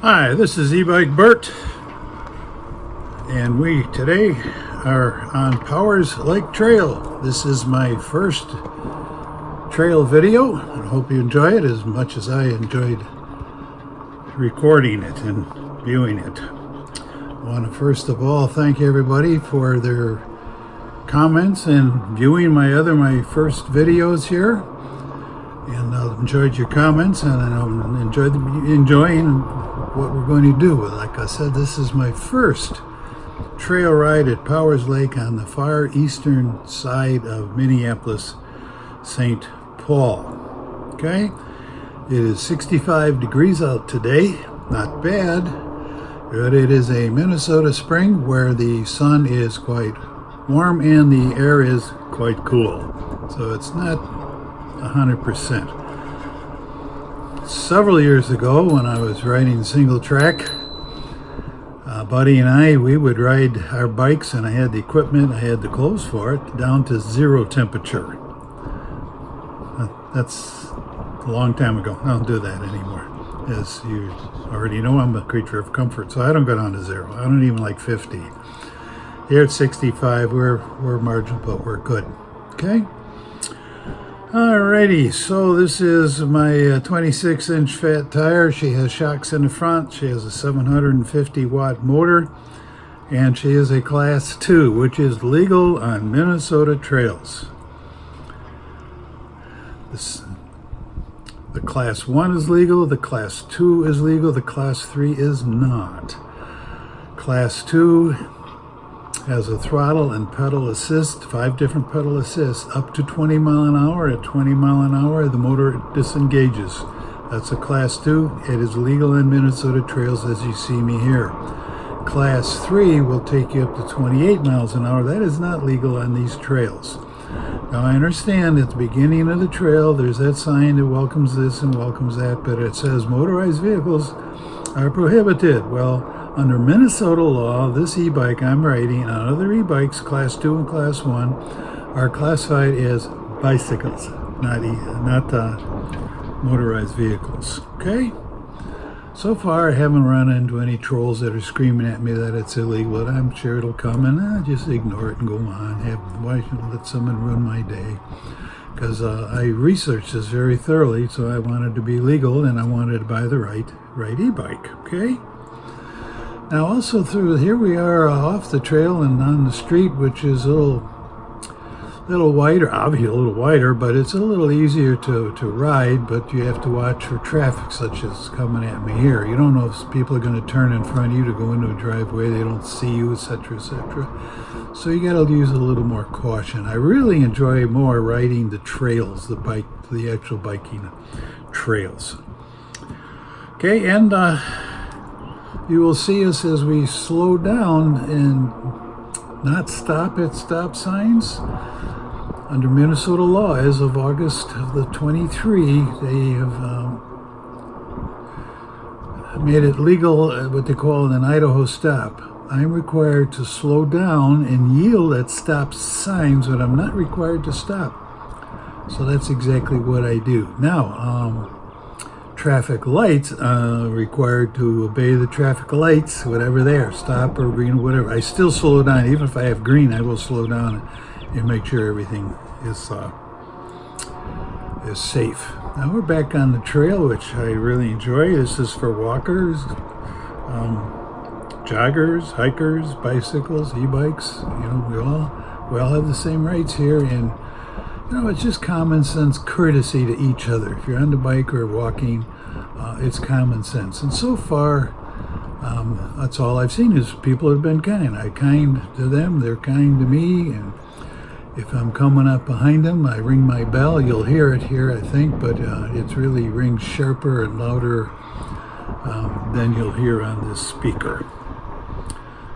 Hi, this is eBike Bert, and we today are on Powers Lake Trail. This is my first trail video. I hope you enjoy it as much as I enjoyed recording it and viewing it. I want to first of all thank everybody for their comments and viewing my first videos here. And I enjoyed your comments, and I enjoying what we're going to do. Like I said, this is my first trail ride at Powers Lake on the far eastern side of Minneapolis, St. Paul. Okay, it is 65 degrees out today, not bad, but it is a Minnesota spring where the sun is quite warm and the air is quite cool, so it's not 100%. Several years ago, when I was riding single track, Buddy and I, we would ride our bikes, and I had the equipment, I had the clothes for it, down to 0 temperature. That's a long time ago. I don't do that anymore. As you already know, I'm a creature of comfort, so I don't go down to 0. I don't even like 50. Here at 65, we're marginal, but we're good. Okay? Alrighty, so this is my 26-inch fat tire. She has shocks in the front. She has a 750 watt motor, and she is a class 2, which is legal on Minnesota trails. The class 1 is legal, the class 2 is legal, the class 3 is not. Class 2 has a throttle and pedal assist, 5 different pedal assists, up to 20 mile an hour. At 20 mile an hour, the motor disengages. That's a class 2. It is legal in Minnesota trails, as you see me here. Class 3 will take you up to 28 miles an hour. That is not legal on these trails. Now, I understand at the beginning of the trail, there's that sign that welcomes this and welcomes that, but it says motorized vehicles are prohibited. Well, under Minnesota law, this e-bike I'm riding on other e-bikes, class 2 and class 1, are classified as bicycles, not motorized vehicles. Okay? So far, I haven't run into any trolls that are screaming at me that it's illegal, but I'm sure it'll come, and just ignore it and go on. Why should I let someone ruin my day? Because I researched this very thoroughly, so I wanted to be legal, and I wanted to buy the right e-bike. Okay? Now, also through here we are off the trail and on the street, which is a little wider, obviously a little wider, but it's a little easier to ride, but you have to watch for traffic, such as coming at me here. You don't know if people are going to turn in front of you to go into a driveway, they don't see you, etc., etc. So you got to use a little more caution. I really enjoy more riding the trails, the actual biking trails. Okay, and you will see us as we slow down and not stop at stop signs. Under Minnesota law, as of August of the 23, they have made it legal, what they call an Idaho stop. I'm required to slow down and yield at stop signs, but I'm not required to stop. So that's exactly what I do. Now, traffic lights, required to obey the traffic lights, whatever they are, stop or green or whatever. I still slow down. Even if I have green, I will slow down and make sure everything is safe. Now we're back on the trail, which I really enjoy. This is for walkers, joggers, hikers, bicycles, e-bikes. You know, we all have the same rights here, and you know, it's just common sense courtesy to each other. If you're on the bike or walking, it's common sense. And so far, that's all I've seen is people have been kind. I'm kind to them, they're kind to me, and if I'm coming up behind them, I ring my bell. You'll hear it here, I think, but it really rings sharper and louder than you'll hear on this speaker.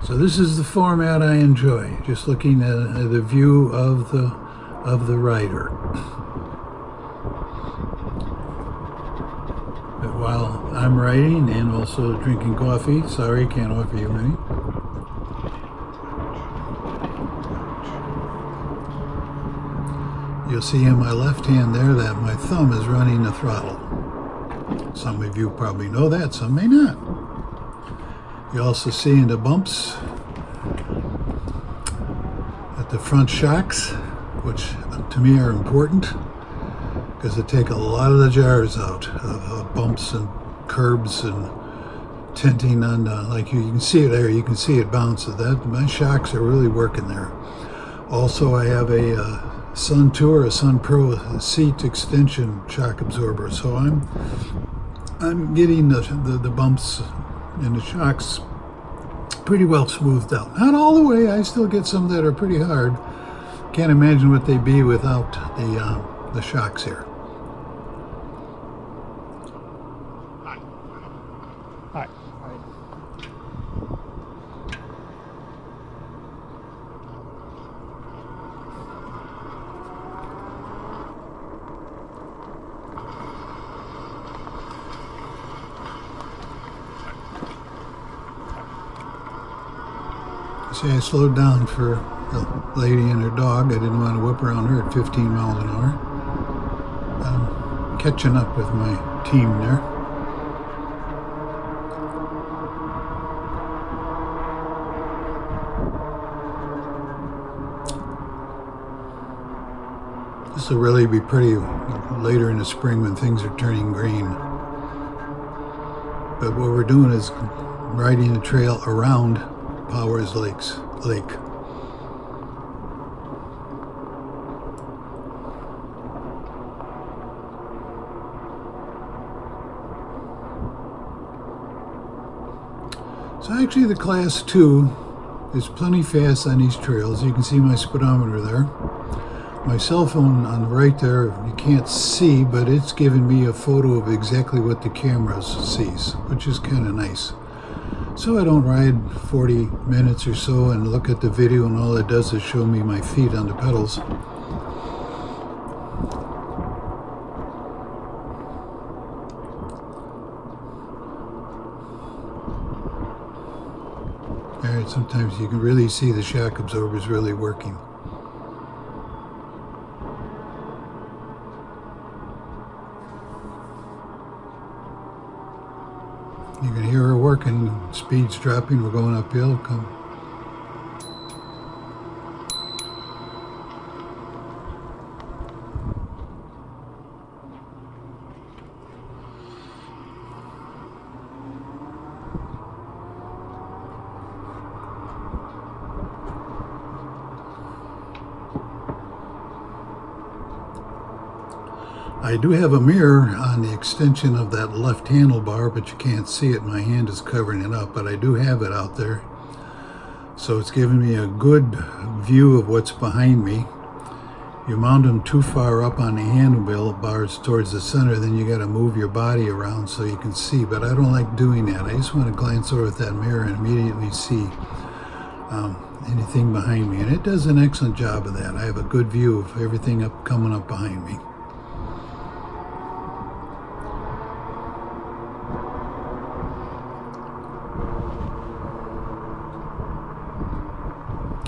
So this is the format I enjoy, just looking at the view of the rider. But while I'm riding and also drinking coffee, sorry, can't offer you any. You'll see in my left hand there that my thumb is running the throttle. Some of you probably know that, some may not. You also see in the bumps at the front shocks, which to me are important because they take a lot of the jars out of bumps and curbs and tinting on like you can see it there, you can see it bounce. That my shocks are really working there. Also, I have a Sun 2 or a Sun Pro seat extension shock absorber, so I'm getting the bumps and the shocks pretty well smoothed out. Not all the way. I still get some that are pretty hard. Can't imagine what they'd be without the shocks here. Hi. See, I slowed down for the lady and her dog. I didn't want to whip around her at 15 miles an hour. I'm catching up with my team there. This will really be pretty later in the spring when things are turning green. But what we're doing is riding the trail around Powers Lake. So actually the Class 2 is plenty fast on these trails. You can see my speedometer there. My cell phone on the right there, you can't see, but it's giving me a photo of exactly what the camera sees, which is kind of nice. So I don't ride 40 minutes or so and look at the video and all it does is show me my feet on the pedals. There, sometimes you can really see the shock absorbers really working. You can hear her working, speed's dropping, we're going uphill. Come. I do have a mirror on the extension of that left handlebar, but you can't see it. My hand is covering it up, but I do have it out there. So it's giving me a good view of what's behind me. You mount them too far up on the handlebars towards the center, then you got to move your body around so you can see. But I don't like doing that. I just want to glance over at that mirror and immediately see anything behind me. And it does an excellent job of that. I have a good view of everything coming up behind me.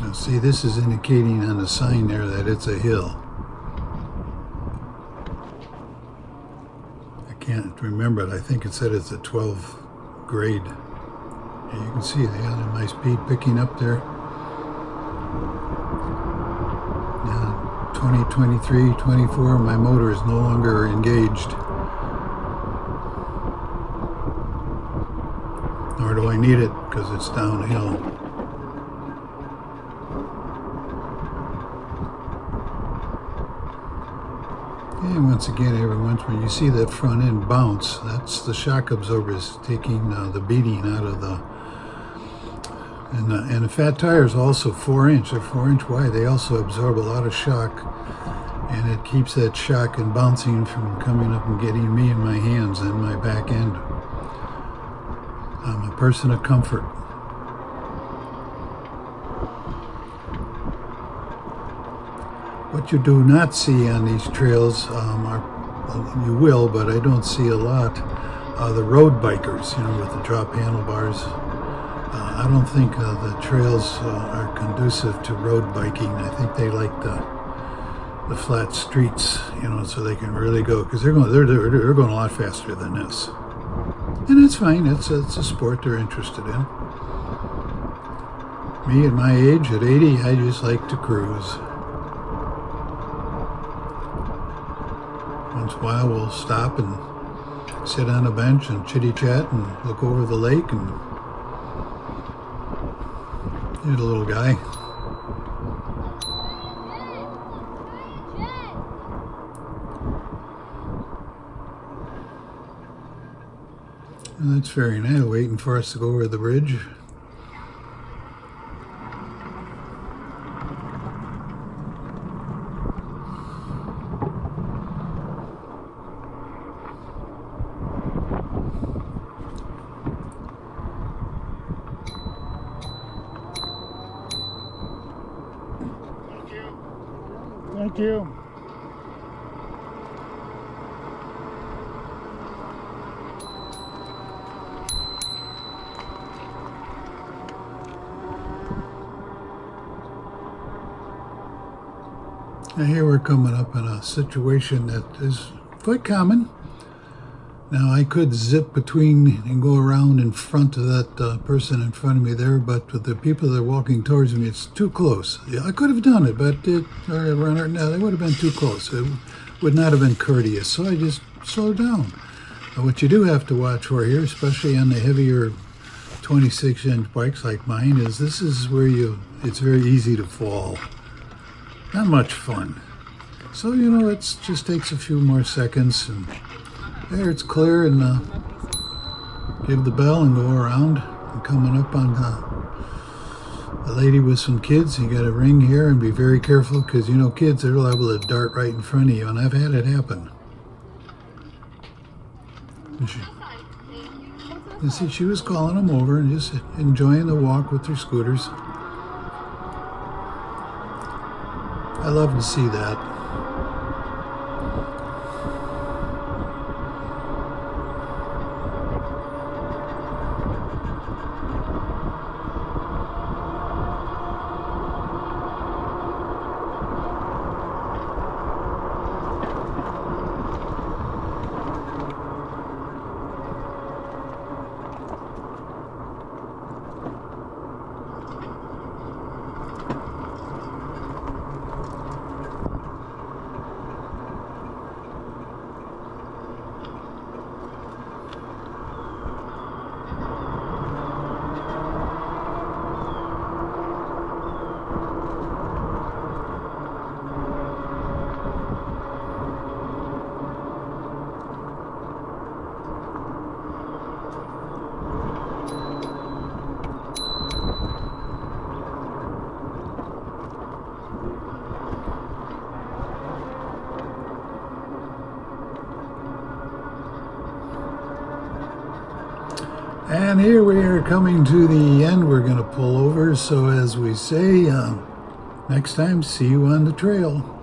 Now see, this is indicating on the sign there that it's a hill. I can't remember it. I think it said it's a 12 grade. And you can see my speed picking up there. Now 20, 23, 24, my motor is no longer engaged. Nor do I need it because it's downhill. And once again, when you see that front end bounce, that's the shock absorbers taking the beating out of the. And the fat tires also 4-inch. They're 4-inch wide. They also absorb a lot of shock, and it keeps that shock and bouncing from coming up and getting me in my hands and my back end. I'm a person of comfort. What you do not see on these trails you will, but I don't see a lot, the road bikers, with the drop handlebars. I don't think the trails are conducive to road biking. I think they like the flat streets, so they can really go, because they're going a lot faster than this. And it's fine. It's a sport they're interested in. Me at my age, at 80, I just like to cruise. Once in a while we'll stop and sit on a bench and chitty-chat and look over the lake, and here's a little guy. And that's very nice, waiting for us to go over the bridge. Thank you. Now here we're coming up in a situation that is quite common. Now I could zip between and go around in front of that person in front of me there, but with the people that are walking towards me, it's too close. Yeah, I could have done it, but they would have been too close. It would not have been courteous, so I just slowed down. Now, what you do have to watch for here, especially on the heavier 26-inch bikes like mine, is this is where it's very easy to fall. Not much fun. So, it just takes a few more seconds, and there it's clear, and give the bell and go around. I'm coming up on a lady with some kids. You got to ring here and be very careful, because kids are liable to dart right in front of you, and I've had it happen. You see, she was calling them over and just enjoying the walk with their scooters. I love to see that. And here we are coming to the end. We're going to pull over. So as we say, next time, see you on the trail.